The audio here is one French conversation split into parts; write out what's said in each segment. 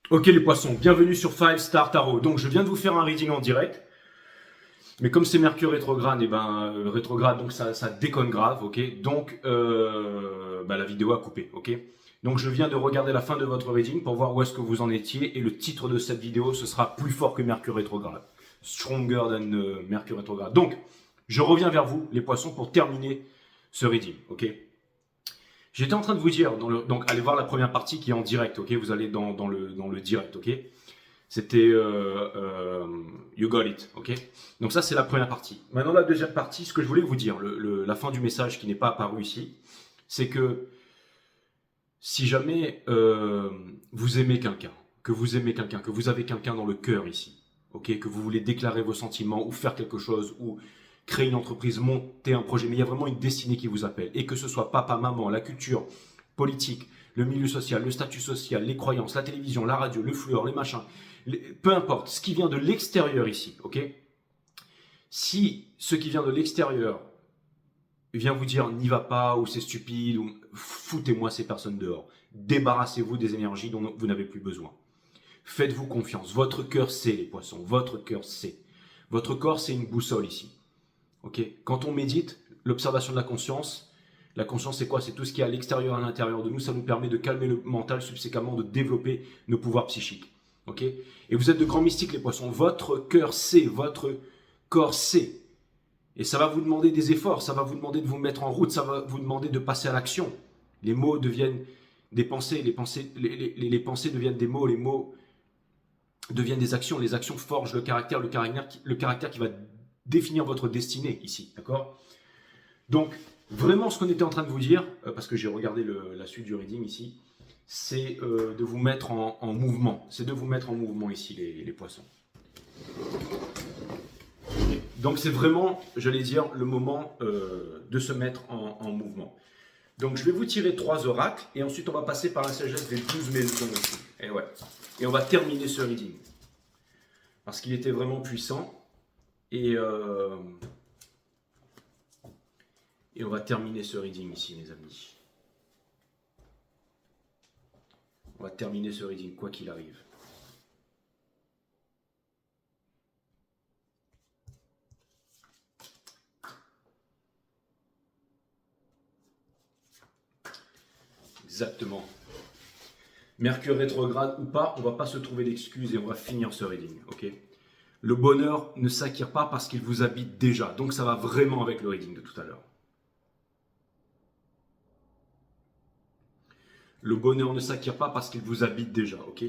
Ok les poissons, bienvenue sur 5 Star Tarot. Donc je viens de vous faire un reading en direct, mais comme c'est Mercure rétrograde, et rétrograde, donc ça déconne grave, ok. Donc la vidéo a coupé, ok. Donc je viens de regarder la fin de votre reading pour voir où est-ce que vous en étiez, et le titre de cette vidéo, ce sera plus fort que Mercure rétrograde, stronger than Mercure rétrograde. Donc je reviens vers vous les poissons pour terminer ce reading, ok. J'étais en train de vous dire, donc allez voir la première partie qui est en direct, ok. Vous allez dans le direct, ok. C'était You Got It, ok. Donc ça c'est la première partie. Maintenant la deuxième partie, ce que je voulais vous dire, la fin du message qui n'est pas apparu ici, c'est que si jamais vous aimez quelqu'un, que vous aimez quelqu'un, que vous avez quelqu'un dans le cœur ici, ok, que vous voulez déclarer vos sentiments ou faire quelque chose ou créer une entreprise, monter un projet, mais il y a vraiment une destinée qui vous appelle, et que ce soit papa, maman, la culture, politique, le milieu social, le statut social, les croyances, la télévision, la radio, le fluor, les machins, peu importe, ce qui vient de l'extérieur ici, ok. Si ce qui vient de l'extérieur vient vous dire n'y va pas ou c'est stupide ou foutez-moi ces personnes dehors. Débarrassez-vous des énergies dont vous n'avez plus besoin. Faites-vous confiance. Votre cœur sait les poissons. Votre cœur sait. Votre corps c'est une boussole ici. Ok. Quand on médite, l'observation de la conscience c'est quoi? C'est tout ce qui est à l'extérieur et à l'intérieur de nous. Ça nous permet de calmer le mental, subséquemment de développer nos pouvoirs psychiques. Ok. Et vous êtes de grands mystiques les poissons. Votre cœur sait, votre corps sait. Et ça va vous demander des efforts, ça va vous demander de vous mettre en route, ça va vous demander de passer à l'action. Les mots deviennent des pensées, les pensées deviennent des mots, les mots deviennent des actions, les actions forgent le caractère qui va définir votre destinée ici, d'accord. Donc, vraiment ce qu'on était en train de vous dire, parce que j'ai regardé la suite du reading ici, c'est de vous mettre en mouvement, c'est de vous mettre en mouvement ici les poissons. Donc c'est vraiment, j'allais dire, le moment de se mettre en mouvement. Donc je vais vous tirer 3 oracles et ensuite on va passer par la sagesse des 12 maisons aussi. Et ouais. Et on va terminer ce reading. Parce qu'il était vraiment puissant. Et, et on va terminer ce reading ici, mes amis. On va terminer ce reading, quoi qu'il arrive. Exactement. Mercure rétrograde ou pas, on ne va pas se trouver d'excuses et on va finir ce reading, ok. Le bonheur ne s'acquiert pas parce qu'il vous habite déjà. Donc ça va vraiment avec le reading de tout à l'heure. Le bonheur ne s'acquiert pas parce qu'il vous habite déjà, ok.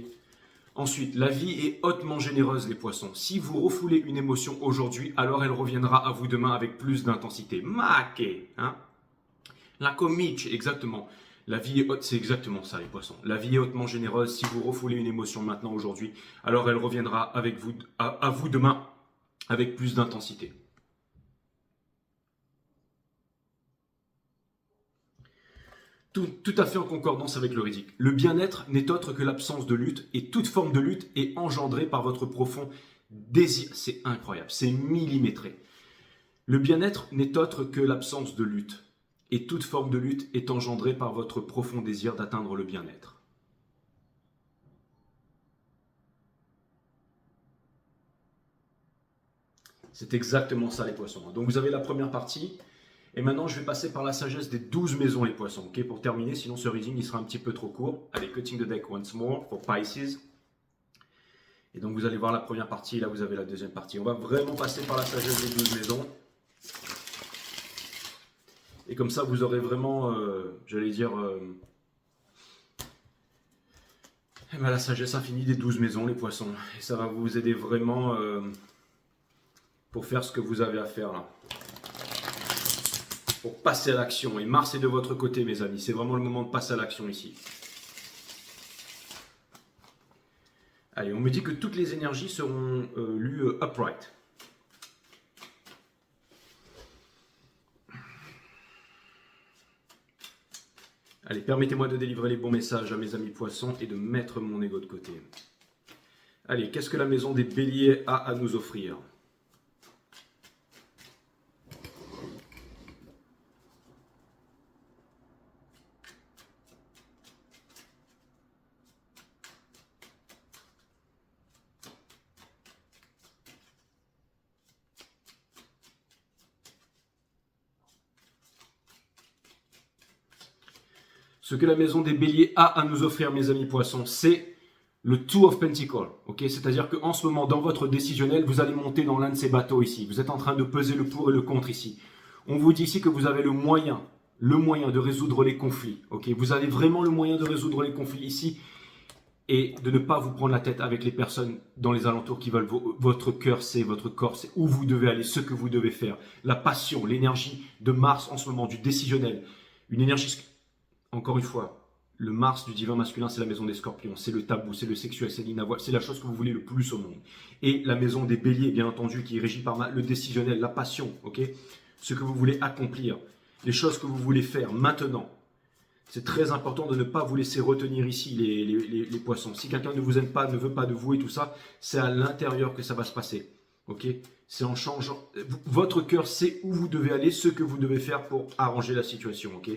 Ensuite, la vie est hautement généreuse, les poissons. Si vous refoulez une émotion aujourd'hui, alors elle reviendra à vous demain avec plus d'intensité. Maquet, hein. La comiche, exactement. La vie est haute, c'est exactement ça, les poissons. La vie est hautement généreuse. Si vous refoulez une émotion maintenant, aujourd'hui, alors elle reviendra avec vous, à vous demain avec plus d'intensité. Tout à fait en concordance avec le Riddick. Le bien-être n'est autre que l'absence de lutte et toute forme de lutte est engendrée par votre profond désir. C'est incroyable, c'est millimétré. Le bien-être n'est autre que l'absence de lutte et toute forme de lutte est engendrée par votre profond désir d'atteindre le bien-être. C'est exactement ça les poissons. Donc vous avez la première partie. Et maintenant, je vais passer par la sagesse des 12 maisons, les poissons, ok, pour terminer, sinon ce reading, il sera un petit peu trop court. Allez, cutting the deck once more for Pisces. Et donc, vous allez voir la première partie, et là, vous avez la deuxième partie. On va vraiment passer par la sagesse des 12 maisons. Et comme ça, vous aurez vraiment, j'allais dire, la sagesse infinie des 12 maisons, les poissons. Et ça va vous aider vraiment pour faire ce que vous avez à faire là. Pour passer à l'action. Et Mars est de votre côté, mes amis. C'est vraiment le moment de passer à l'action ici. Allez, on me dit que toutes les énergies seront lues upright. Allez, permettez-moi de délivrer les bons messages à mes amis poissons et de mettre mon ego de côté. Allez, qu'est-ce que la maison des béliers a à nous offrir ? Ce que la maison des béliers a à nous offrir, mes amis poissons, c'est le Two of Pentacles. Okay, c'est-à-dire qu'en ce moment, dans votre décisionnel, vous allez monter dans l'un de ces bateaux ici. Vous êtes en train de peser le pour et le contre ici. On vous dit ici que vous avez le moyen de résoudre les conflits. Okay, vous avez vraiment le moyen de résoudre les conflits ici et de ne pas vous prendre la tête avec les personnes dans les alentours qui veulent votre cœur, c'est votre corps, c'est où vous devez aller, ce que vous devez faire. La passion, l'énergie de Mars en ce moment, du décisionnel. Une énergie, encore une fois, le Mars du divin masculin, c'est la maison des scorpions, c'est le tabou, c'est le sexuel, c'est l'inavouable, c'est la chose que vous voulez le plus au monde. Et la maison des béliers, bien entendu, qui est régie par le décisionnel, la passion, ok, ce que vous voulez accomplir, les choses que vous voulez faire maintenant. C'est très important de ne pas vous laisser retenir ici, les poissons. Si quelqu'un ne vous aime pas, ne veut pas de vous et tout ça, c'est à l'intérieur que ça va se passer. Ok, c'est en changeant. Votre cœur sait où vous devez aller, ce que vous devez faire pour arranger la situation. Ok,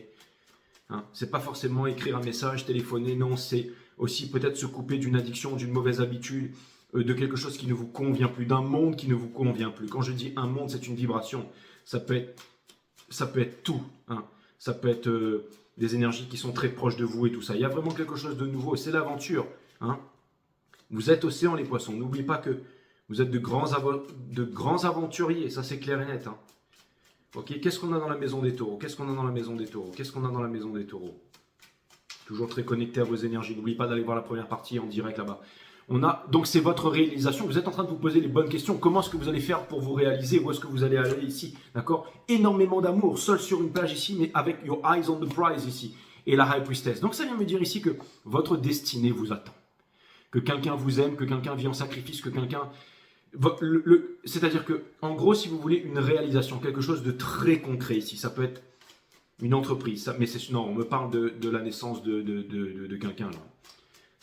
hein, c'est pas forcément écrire un message, téléphoner. Non, c'est aussi peut-être se couper d'une addiction, d'une mauvaise habitude, de quelque chose qui ne vous convient plus, d'un monde qui ne vous convient plus. Quand je dis un monde, c'est une vibration. Ça peut être tout. Hein. Ça peut être des énergies qui sont très proches de vous et tout ça. Il y a vraiment quelque chose de nouveau. C'est l'aventure. Hein. Vous êtes océan, les poissons. N'oubliez pas que vous êtes de grands aventuriers. Ça, c'est clair et net. Hein. Ok. Qu'est-ce qu'on a dans la maison des taureaux? Qu'est-ce qu'on a dans la maison des taureaux? Qu'est-ce qu'on a dans la maison des taureaux? Toujours très connecté à vos énergies. N'oubliez pas d'aller voir la première partie en direct là-bas. Donc c'est votre réalisation, vous êtes en train de vous poser les bonnes questions, comment est-ce que vous allez faire pour vous réaliser, où est-ce que vous allez aller ici, d'accord? Énormément d'amour, seul sur une plage ici, mais avec your eyes on the prize ici, et la High Priestess. Donc ça vient me dire ici que votre destinée vous attend, que quelqu'un vous aime, que quelqu'un vit en sacrifice, que quelqu'un... C'est-à-dire que, en gros, si vous voulez une réalisation, quelque chose de très concret ici, ça peut être une entreprise, mais non, on me parle de la naissance de quelqu'un là.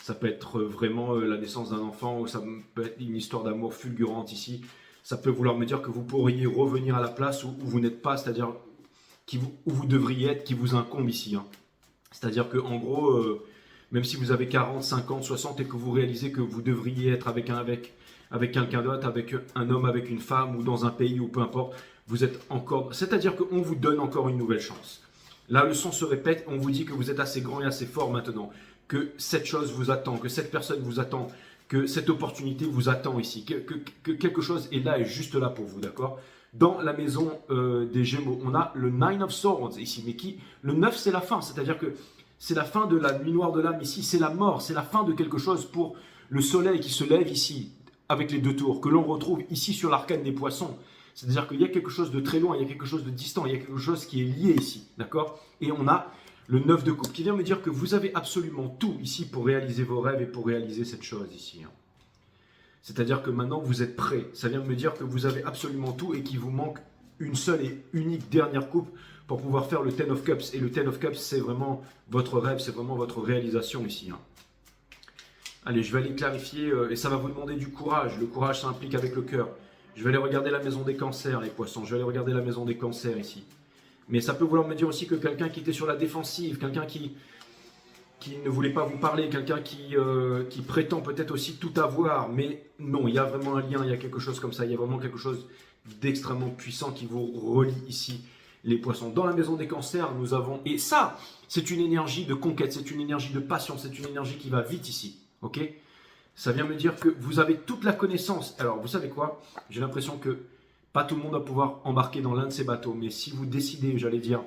Ça peut être vraiment la naissance d'un enfant, ou ça peut être une histoire d'amour fulgurante ici. Ça peut vouloir me dire que vous pourriez revenir à la place où vous n'êtes pas, c'est-à-dire où vous devriez être, qui vous incombe ici. Hein. C'est-à-dire qu'en gros, même si vous avez 40, 50, 60 et que vous réalisez que vous devriez être avec quelqu'un d'autre, avec un homme, avec une femme, ou dans un pays, ou peu importe, vous êtes encore... C'est-à-dire qu'on vous donne encore une nouvelle chance. La leçon se répète, on vous dit que vous êtes assez grand et assez fort maintenant. Que cette chose vous attend, que cette personne vous attend, que cette opportunité vous attend ici, que quelque chose est là et juste là pour vous, d'accord? Dans la maison des Gémeaux, on a le Nine of Swords ici, mais le 9 c'est la fin, c'est-à-dire que c'est la fin de la nuit noire de l'âme ici, c'est la mort, c'est la fin de quelque chose pour le soleil qui se lève ici, avec les deux tours, que l'on retrouve ici sur l'arcane des poissons. C'est-à-dire qu'il y a quelque chose de très loin, il y a quelque chose de distant, il y a quelque chose qui est lié ici, d'accord? Et on a le 9 de coupe, qui vient me dire que vous avez absolument tout ici pour réaliser vos rêves et pour réaliser cette chose ici. Hein. C'est-à-dire que maintenant vous êtes prêts. Ça vient me dire que vous avez absolument tout et qu'il vous manque une seule et unique dernière coupe pour pouvoir faire le Ten of Cups. Et le Ten of Cups, c'est vraiment votre rêve, c'est vraiment votre réalisation ici. Hein. Allez, je vais aller clarifier et ça va vous demander du courage. Le courage, ça implique avec le cœur. Je vais aller regarder la maison des cancers, les poissons. Je vais aller regarder la maison des cancers ici. Mais ça peut vouloir me dire aussi que quelqu'un qui était sur la défensive, quelqu'un qui ne voulait pas vous parler, quelqu'un qui prétend peut-être aussi tout avoir, mais non, il y a vraiment un lien, il y a quelque chose comme ça, il y a vraiment quelque chose d'extrêmement puissant qui vous relie ici, les poissons. Dans la maison des cancers, nous avons, et ça, c'est une énergie de conquête, c'est une énergie de passion, c'est une énergie qui va vite ici, ok? Ça vient me dire que vous avez toute la connaissance. Alors, vous savez quoi? J'ai l'impression que pas tout le monde va pouvoir embarquer dans l'un de ces bateaux, mais si vous décidez, j'allais dire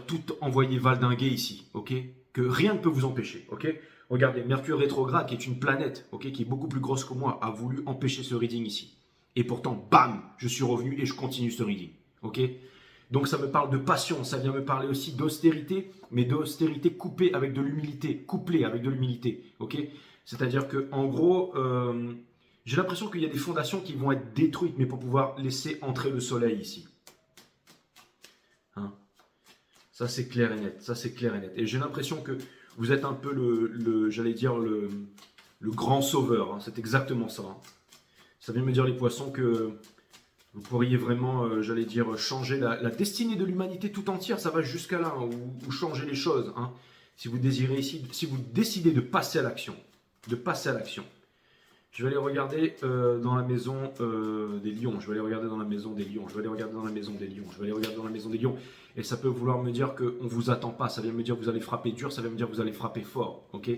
tout envoyer valdinguer ici, ok? Que rien ne peut vous empêcher, ok? Regardez, Mercure rétrograde, qui est une planète, ok, qui est beaucoup plus grosse que moi, a voulu empêcher ce reading ici. Et pourtant, bam, je suis revenu et je continue ce reading, ok? Donc ça me parle de passion, ça vient me parler aussi d'austérité, mais d'austérité coupée avec de l'humilité, couplée avec de l'humilité, ok? C'est-à-dire que en gros... j'ai l'impression qu'il y a des fondations qui vont être détruites, mais pour pouvoir laisser entrer le soleil ici. Hein? Ça, c'est clair et net. Ça, c'est clair et net. Et j'ai l'impression que vous êtes un peu j'allais dire, le grand sauveur. Hein? C'est exactement ça. Hein? Ça vient me dire, les poissons, que vous pourriez vraiment, j'allais dire, changer la destinée de l'humanité tout entière. Ça va jusqu'à là, hein, ou changer les choses. Hein? Si vous désirez ici, si vous décidez de passer à l'action. De passer à l'action. Je vais aller regarder dans la maison des lions. Je vais aller regarder dans la maison des lions. Je vais aller regarder dans la maison des lions. Je vais aller regarder dans la maison des lions. Et ça peut vouloir me dire qu'on ne vous attend pas. Ça vient me dire que vous allez frapper dur. Ça vient me dire que vous allez frapper fort. Ok.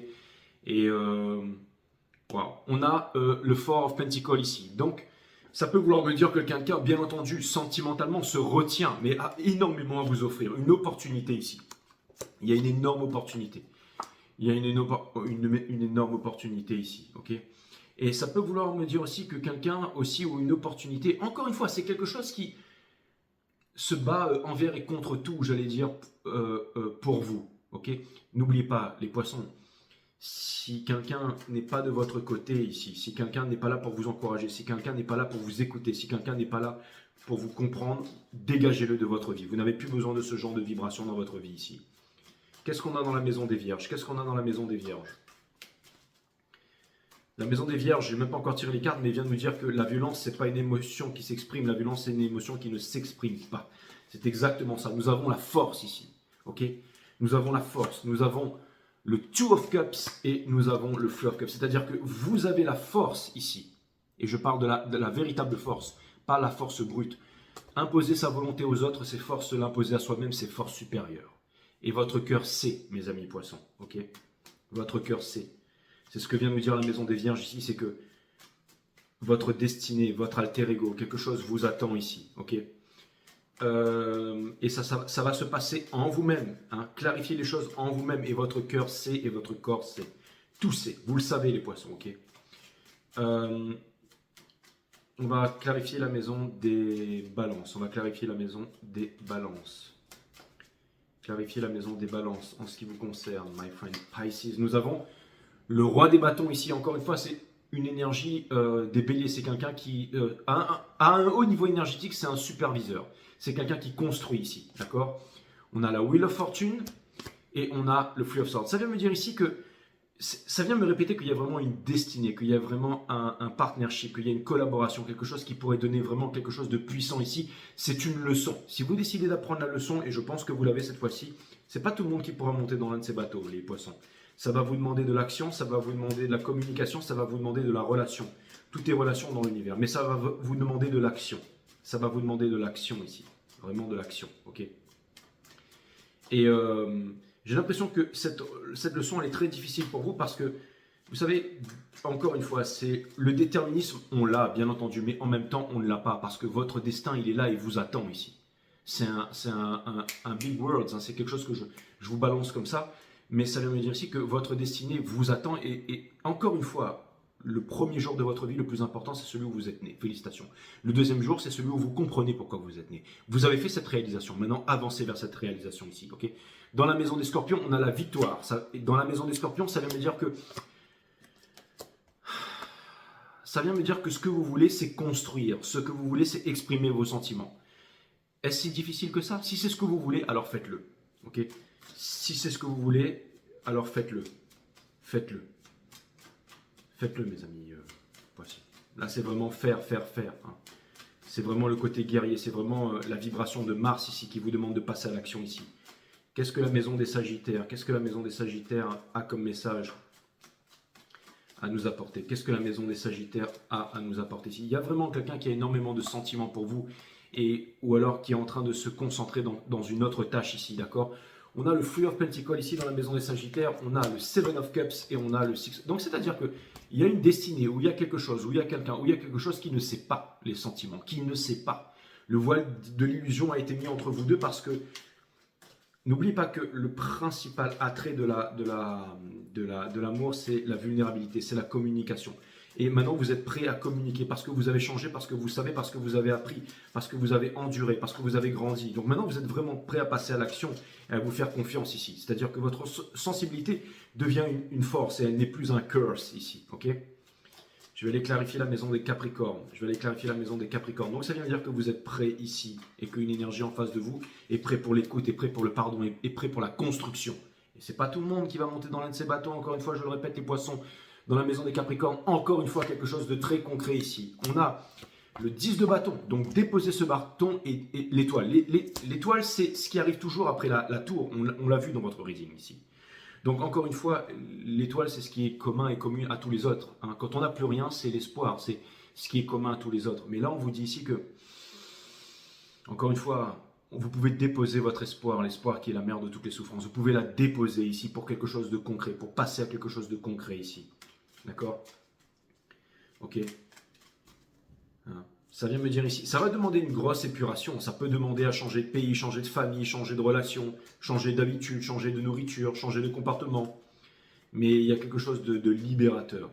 Et wow. On a le Four of Pentacles ici. Donc, ça peut vouloir me dire que quelqu'un, bien entendu, sentimentalement, se retient, mais a énormément à vous offrir. Une opportunité ici. Il y a une énorme opportunité. Il y a une énorme opportunité ici. Ok. Et ça peut vouloir me dire aussi que quelqu'un aussi ou une opportunité, encore une fois, c'est quelque chose qui se bat envers et contre tout, j'allais dire, pour vous. Ok. N'oubliez pas, les poissons, si quelqu'un n'est pas de votre côté ici, si quelqu'un n'est pas là pour vous encourager, si quelqu'un n'est pas là pour vous écouter, si quelqu'un n'est pas là pour vous comprendre, dégagez-le de votre vie. Vous n'avez plus besoin de ce genre de vibration dans votre vie ici. Qu'est-ce qu'on a dans la maison des Vierges? Qu'est-ce qu'on a dans la maison des Vierges? La maison des Vierges, je n'ai même pas encore tiré les cartes, mais il vient de me dire que la violence, ce n'est pas une émotion qui s'exprime, la violence, c'est une émotion qui ne s'exprime pas. C'est exactement ça. Nous avons la force ici. Ok? Nous avons la force. Nous avons le Two of Cups et nous avons le Three of Cups. C'est-à-dire que vous avez la force ici. Et je parle de la véritable force, pas la force brute. Imposer sa volonté aux autres, c'est force. L'imposer à soi-même, c'est force supérieure. Et votre cœur sait, mes amis poissons. Ok? Votre cœur sait. C'est ce que vient de me dire la maison des Vierges ici, c'est que votre destinée, votre alter ego, quelque chose vous attend ici. Ok? Et ça va se passer en vous-même. Hein. Clarifiez les choses en vous-même. Et votre cœur sait et votre corps sait. Tout sait. Vous le savez, les poissons. Ok. On va clarifier la maison des balances. On va clarifier la maison des balances. Clarifier la maison des balances en ce qui vous concerne, my friend Pisces. Nous avons le roi des bâtons ici. Encore une fois, c'est une énergie des béliers. C'est quelqu'un qui, à un haut niveau énergétique, c'est un superviseur. C'est quelqu'un qui construit ici, d'accord? On a la Wheel of Fortune et on a le Three of Swords. Ça vient me dire ici que, ça vient me répéter qu'il y a vraiment une destinée, qu'il y a vraiment un partnership, qu'il y a une collaboration, quelque chose qui pourrait donner vraiment quelque chose de puissant ici. C'est une leçon. Si vous décidez d'apprendre la leçon, et je pense que vous l'avez cette fois-ci, c'est pas tout le monde qui pourra monter dans l'un de ces bateaux, les poissons. Ça va vous demander de l'action, ça va vous demander de la communication, ça va vous demander de la relation. Tout est relation dans l'univers, mais ça va vous demander de l'action. Ça va vous demander de l'action ici. Vraiment de l'action, ok? Et j'ai l'impression que cette leçon, elle est très difficile pour vous parce que, vous savez, encore une fois, c'est le déterminisme, on l'a, bien entendu, mais en même temps, on ne l'a pas parce que votre destin, il est là et vous attend ici. C'est un big words, hein, c'est quelque chose que je vous balance comme ça, mais ça veut dire aussi que votre destinée vous attend et encore une fois, le premier jour de votre vie, le plus important, c'est celui où vous êtes né. Félicitations. Le deuxième jour, c'est celui où vous comprenez pourquoi vous êtes né. Vous avez fait cette réalisation. Maintenant, avancez vers cette réalisation ici. Okay? Dans la maison des scorpions, on a la victoire. Dans la maison des scorpions, ça vient me dire que ce que vous voulez, c'est construire. Ce que vous voulez, c'est exprimer vos sentiments. Est-ce si difficile que ça? Si c'est ce que vous voulez, alors faites-le. Okay? Si c'est ce que vous voulez, alors faites-le. Faites-le. Faites-le, mes amis. Voici. Là, c'est vraiment faire. Hein. C'est vraiment le côté guerrier. C'est vraiment la vibration de Mars ici qui vous demande de passer à l'action ici. Qu'est-ce que la maison des Sagittaires? Qu'est-ce que la maison des Sagittaires a comme message à nous apporter? Qu'est-ce que la maison des Sagittaires a à nous apporter ici? Il y a vraiment quelqu'un qui a énormément de sentiments pour vous ou alors qui est en train de se concentrer dans une autre tâche ici, d'accord? On a le Three of Pentacles ici dans la maison des Sagittaires, on a le Seven of Cups et on a le Six. Donc c'est-à-dire qu'il y a une destinée, où il y a quelque chose, où il y a quelqu'un, où il y a quelque chose qui ne sait pas les sentiments, qui ne sait pas. Le voile de l'illusion a été mis entre vous deux parce que n'oubliez pas que le principal attrait de l'amour, c'est la vulnérabilité, c'est la communication. Et maintenant, vous êtes prêt à communiquer parce que vous avez changé, parce que vous savez, parce que vous avez appris, parce que vous avez enduré, parce que vous avez grandi. Donc maintenant, vous êtes vraiment prêt à passer à l'action et à vous faire confiance ici. C'est-à-dire que votre sensibilité devient une force et elle n'est plus un curse ici. Ok? Je vais aller clarifier la maison des Capricornes. Donc ça vient dire que vous êtes prêt ici et qu'une énergie en face de vous est prêt pour l'écoute, est prêt pour le pardon, est prêt pour la construction. Et c'est pas tout le monde qui va monter dans l'un de ces bateaux. Encore une fois, je le répète, les poissons. Dans la maison des Capricornes, encore une fois, quelque chose de très concret ici. On a le 10 de bâton, donc déposer ce bâton et l'étoile. L'étoile, c'est ce qui arrive toujours après la tour. On l'a vu dans votre reading ici. Donc encore une fois, l'étoile, c'est ce qui est commun et commun à tous les autres. Hein. Quand on n'a plus rien, c'est l'espoir, c'est ce qui est commun à tous les autres. Mais là, on vous dit ici que, encore une fois, vous pouvez déposer votre espoir, l'espoir qui est la mère de toutes les souffrances. Vous pouvez la déposer ici pour quelque chose de concret, pour passer à quelque chose de concret ici. D'accord? Ok. Hein. Ça vient me dire ici, ça va demander une grosse épuration, ça peut demander à changer de pays, changer de famille, changer de relation, changer d'habitude, changer de nourriture, changer de comportement. Mais il y a quelque chose de libérateur.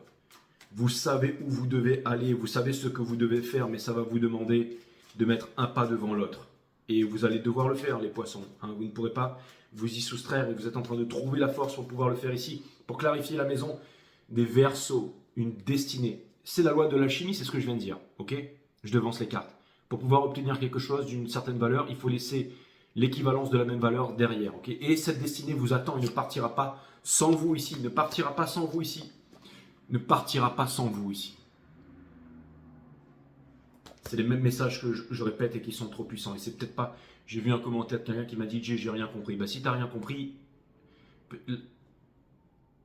Vous savez où vous devez aller, vous savez ce que vous devez faire, mais ça va vous demander de mettre un pas devant l'autre. Et vous allez devoir le faire, les poissons. Hein. Vous ne pourrez pas vous y soustraire et vous êtes en train de trouver la force pour pouvoir le faire ici. Pour clarifier la maison des Verseaux, une destinée. C'est la loi de l'alchimie, c'est ce que je viens de dire. Ok? Je devance les cartes. Pour pouvoir obtenir quelque chose d'une certaine valeur, il faut laisser l'équivalence de la même valeur derrière. Okay, et cette destinée vous attend, il ne partira pas sans vous ici. Il ne partira pas sans vous ici. Il ne partira pas sans vous ici. C'est les mêmes messages que je répète et qui sont trop puissants. Et c'est peut-être pas... J'ai vu un commentaire de quelqu'un qui m'a dit « j'ai rien compris ». Bah, si tu n'as rien compris,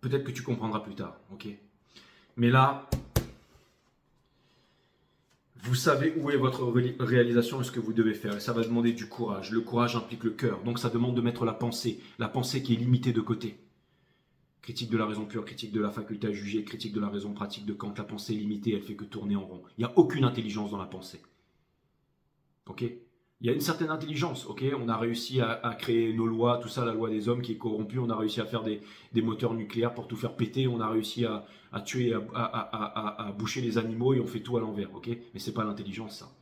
peut-être que tu comprendras plus tard. Ok. Mais là... Vous savez où est votre réalisation et ce que vous devez faire. Et ça va demander du courage. Le courage implique le cœur. Donc ça demande de mettre la pensée qui est limitée de côté. Critique de la raison pure, critique de la faculté à juger, critique de la raison pratique de Kant. La pensée est limitée, elle fait que tourner en rond. Il n'y a aucune intelligence dans la pensée. Ok ? Il y a une certaine intelligence, ok. On a réussi à créer nos lois, tout ça, la loi des hommes qui est corrompue. On a réussi à faire des moteurs nucléaires pour tout faire péter. On a réussi à tuer, à boucher les animaux et on fait tout à l'envers, ok. Mais c'est pas l'intelligence, ça.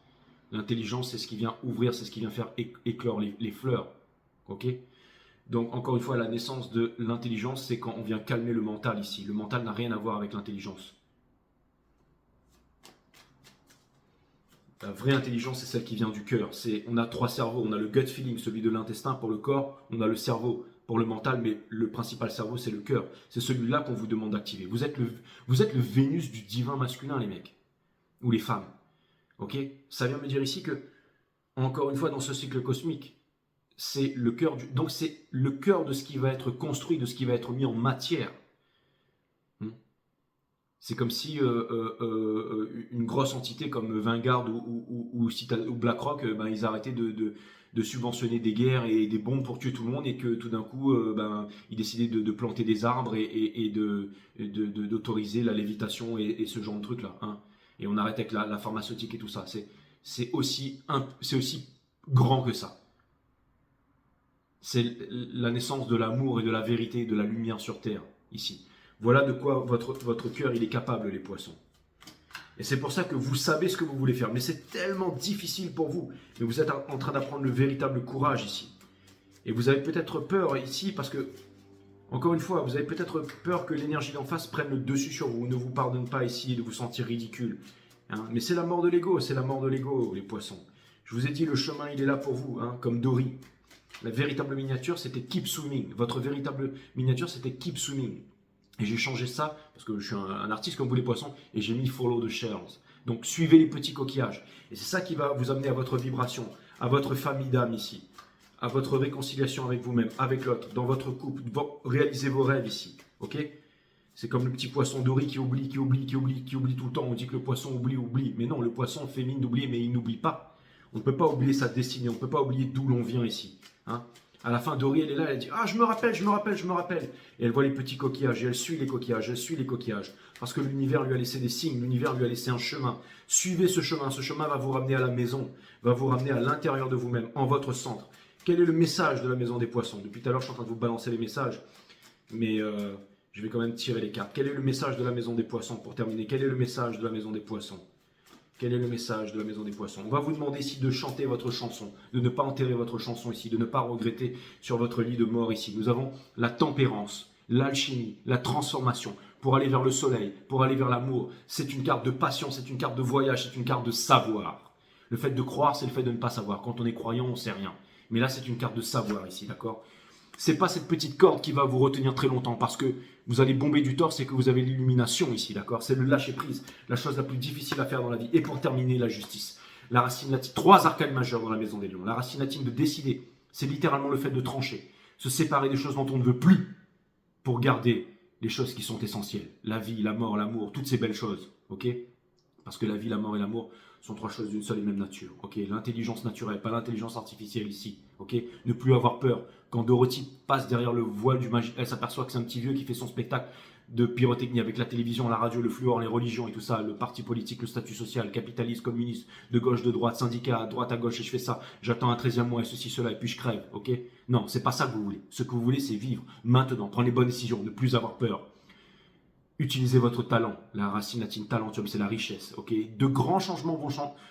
L'intelligence, c'est ce qui vient ouvrir, c'est ce qui vient faire éclore les fleurs, ok. Donc, encore une fois, la naissance de l'intelligence, c'est quand on vient calmer le mental ici. Le mental n'a rien à voir avec l'intelligence. La vraie intelligence, c'est celle qui vient du cœur. On a 3 cerveaux. On a le gut feeling, celui de l'intestin pour le corps. On a le cerveau pour le mental, mais le principal cerveau, c'est le cœur. C'est celui-là qu'on vous demande d'activer. Vous êtes le Vénus du divin masculin, les mecs. Ou les femmes. Ok? Ça vient me dire ici que, encore une fois, dans ce cycle cosmique, c'est le cœur donc c'est le cœur de ce qui va être construit, de ce qui va être mis en matière. C'est comme si une grosse entité comme Vanguard ou BlackRock, ils arrêtaient de subventionner des guerres et des bombes pour tuer tout le monde et que tout d'un coup, ils décidaient de planter des arbres et d'autoriser la lévitation et ce genre de trucs-là. Hein. Et on arrête avec la pharmaceutique et tout ça. C'est aussi grand que ça. C'est la naissance de l'amour et de la vérité et de la lumière sur Terre, ici. Voilà de quoi votre cœur il est capable, les poissons. Et c'est pour ça que vous savez ce que vous voulez faire. Mais c'est tellement difficile pour vous. Mais vous êtes en train d'apprendre le véritable courage ici. Et vous avez peut-être peur ici parce que, encore une fois, vous avez peut-être peur que l'énergie d'en face prenne le dessus sur vous. Ne vous pardonne pas ici et de vous sentir ridicule. Hein, mais c'est la mort de l'ego, c'est la mort de l'ego, les poissons. Je vous ai dit, le chemin il est là pour vous, hein, comme Dory. La véritable miniature c'était Keep Swimming. Votre véritable miniature c'était Keep Swimming. Et j'ai changé ça, parce que je suis un artiste comme vous les poissons, et j'ai mis Follow the Shells. Donc suivez les petits coquillages. Et c'est ça qui va vous amener à votre vibration, à votre famille d'âme ici, à votre réconciliation avec vous-même, avec l'autre, dans votre couple. Réalisez vos rêves ici, ok? C'est comme le petit poisson Dory qui oublie tout le temps. On dit que le poisson oublie. Mais non, le poisson fait mine d'oublier, mais il n'oublie pas. On ne peut pas oublier sa destinée, on ne peut pas oublier d'où l'on vient ici. Hein? À la fin, Dory, elle est là, elle dit « Ah, je me rappelle !» Et elle voit les petits coquillages, et elle suit les coquillages, Parce que l'univers lui a laissé des signes, l'univers lui a laissé un chemin. Suivez ce chemin va vous ramener à la maison, va vous ramener à l'intérieur de vous-même, en votre centre. Quel est le message de la maison des poissons? Depuis tout à l'heure, je suis en train de vous balancer les messages, mais je vais quand même tirer les cartes. Quel est le message de la maison des poissons pour terminer? Quel est le message de la maison des poissons? Quel est le message de la maison des poissons? On va vous demander ici de chanter votre chanson, de ne pas enterrer votre chanson ici, de ne pas regretter sur votre lit de mort ici. Nous avons la tempérance, l'alchimie, la transformation, pour aller vers le soleil, pour aller vers l'amour. C'est une carte de passion, c'est une carte de voyage, c'est une carte de savoir. Le fait de croire, c'est le fait de ne pas savoir. Quand on est croyant, on ne sait rien. Mais là, c'est une carte de savoir ici, d'accord? C'est pas cette petite corde qui va vous retenir très longtemps parce que vous allez bomber du torse et que vous avez l'illumination ici, d'accord? C'est le lâcher prise, la chose la plus difficile à faire dans la vie. Et pour terminer, la justice. La racine latine, 3 arcanes majeures dans la maison des lions. La racine latine de décider, c'est littéralement le fait de trancher, se séparer des choses dont on ne veut plus. pour garder les choses qui sont essentielles. La vie, la mort, l'amour, toutes ces belles choses. Ok? Parce que la vie, la mort et l'amour sont trois choses d'une seule et même nature. Ok? L'intelligence naturelle, pas l'intelligence artificielle ici. Ok? Ne plus avoir peur. Quand Dorothy passe derrière le voile du magicien, elle s'aperçoit que c'est un petit vieux qui fait son spectacle de pyrotechnie avec la télévision, la radio, le fluor, les religions et tout ça, le parti politique, le statut social, capitaliste, communiste, de gauche, de droite, syndicat, à droite, à gauche, et je fais ça, j'attends un 13e mois et ceci, cela, et puis je crève, ok? Non, c'est pas ça que vous voulez. Ce que vous voulez, c'est vivre maintenant, prendre les bonnes décisions, ne plus avoir peur. Utilisez votre talent. La racine latine talentium, c'est la richesse, ok? De grands changements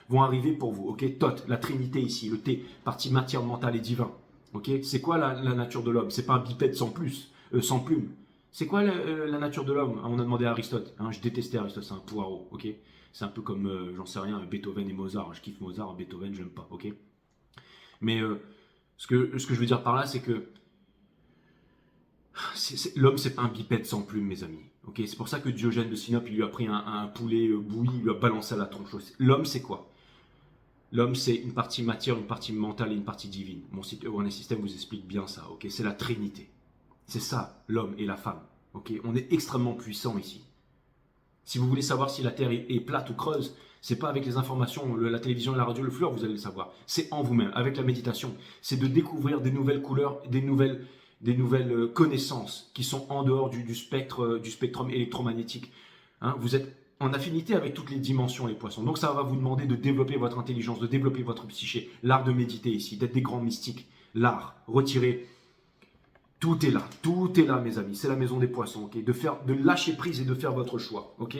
vont arriver pour vous, ok? Tot, la trinité ici, le T, partie matière, mentale et divin, ok? C'est quoi la nature de l'homme? C'est pas un bipède sans plus, sans plume. C'est quoi la nature de l'homme? On a demandé à Aristote. Hein, je détestais Aristote, c'est un poireau, ok? C'est un peu comme, j'en sais rien, Beethoven et Mozart. Je kiffe Mozart, Beethoven, j'aime pas, ok? Mais ce que je veux dire par là, c'est que l'homme, c'est pas un bipède sans plume, mes amis. Ok, c'est pour ça que Diogène de Sinope, il lui a pris un poulet bouilli, il lui a balancé à la tronche. L'homme, c'est quoi? L'homme, c'est une partie matière, une partie mentale et une partie divine. Mon site Awareness System vous explique bien ça. Ok, c'est la trinité. C'est ça, l'homme et la femme. Ok, on est extrêmement puissant ici. Si vous voulez savoir si la Terre est plate ou creuse, c'est pas avec les informations, la télévision, la radio, le fluor, vous allez le savoir. C'est en vous-même, avec la méditation. C'est de découvrir des nouvelles couleurs, des nouvelles connaissances qui sont en dehors du spectrum électromagnétique. Hein, vous êtes en affinité avec toutes les dimensions, les poissons. Donc ça va vous demander de développer votre intelligence, de développer votre psyché, l'art de méditer ici, d'être des grands mystiques. L'art, retirer. Tout est là, mes amis. C'est la maison des poissons, ok? De lâcher prise et de faire votre choix, ok?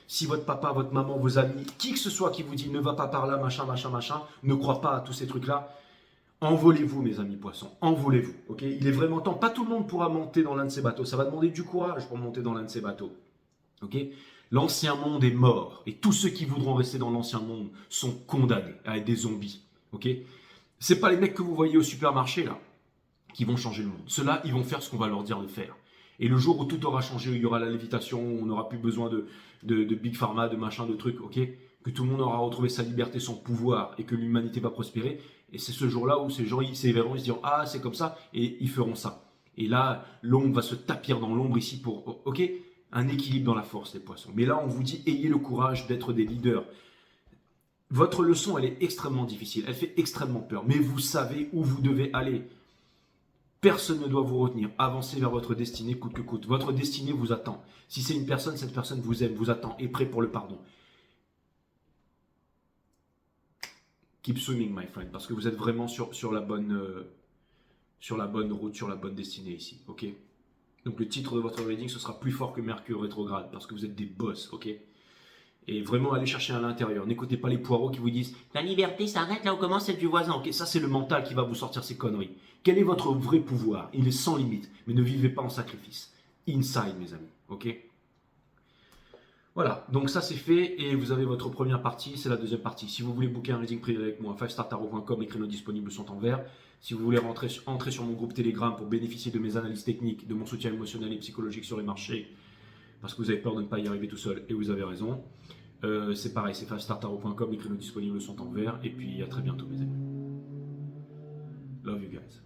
Si votre papa, votre maman, vos amis, qui que ce soit qui vous dit ne va pas par là, machin, machin, machin, ne croit pas à tous ces trucs-là, envolez-vous, mes amis poissons, envolez-vous, ok? Il est vraiment temps. Pas tout le monde pourra monter dans l'un de ces bateaux. Ça va demander du courage pour monter dans l'un de ces bateaux, ok? L'ancien monde est mort et tous ceux qui voudront rester dans l'ancien monde sont condamnés à être des zombies, ok? C'est pas les mecs que vous voyez au supermarché là qui vont changer le monde. Ceux-là, ils vont faire ce qu'on va leur dire de faire. Et le jour où tout aura changé, où il y aura la lévitation, où on n'aura plus besoin de Big Pharma, de machin, de trucs, ok, que tout le monde aura retrouvé sa liberté, son pouvoir, et que l'humanité va prospérer, et c'est ce jour-là où ces gens, ils s'éverront, ils se diront, ah, c'est comme ça, et ils feront ça. Et là, l'ombre va se tapir dans l'ombre ici pour, ok, un équilibre dans la force, les poissons. Mais là, on vous dit, ayez le courage d'être des leaders. Votre leçon, elle est extrêmement difficile, elle fait extrêmement peur, mais vous savez où vous devez aller. Personne ne doit vous retenir. Avancez vers votre destinée coûte que coûte. Votre destinée vous attend. Si c'est une personne, cette personne vous aime, vous attend, est prêt pour le pardon. Keep swimming, my friend, parce que vous êtes vraiment sur la bonne route, sur la bonne destinée ici, ok? Donc le titre de votre reading, ce sera plus fort que Mercure rétrograde, parce que vous êtes des boss, ok? Et vraiment, allez chercher à l'intérieur. N'écoutez pas les poireaux qui vous disent « La liberté s'arrête là où commence celle du voisin. » Ok, ça, c'est le mental qui va vous sortir ces conneries. Quel est votre vrai pouvoir? Il est sans limite. Mais ne vivez pas en sacrifice. Inside, mes amis. Ok? Voilà. Donc ça, c'est fait. Et vous avez votre première partie. C'est la deuxième partie. Si vous voulez booker un reading privé avec moi, 5startarot.com, les créneaux disponibles sont en vert. Si vous voulez entrer sur mon groupe Telegram pour bénéficier de mes analyses techniques, de mon soutien émotionnel et psychologique sur les marchés, parce que vous avez peur de ne pas y arriver tout seul, et vous avez raison. C'est pareil, c'est 5startarot.com, les créneaux disponibles sont en vert, et puis à très bientôt mes amis. Love you guys.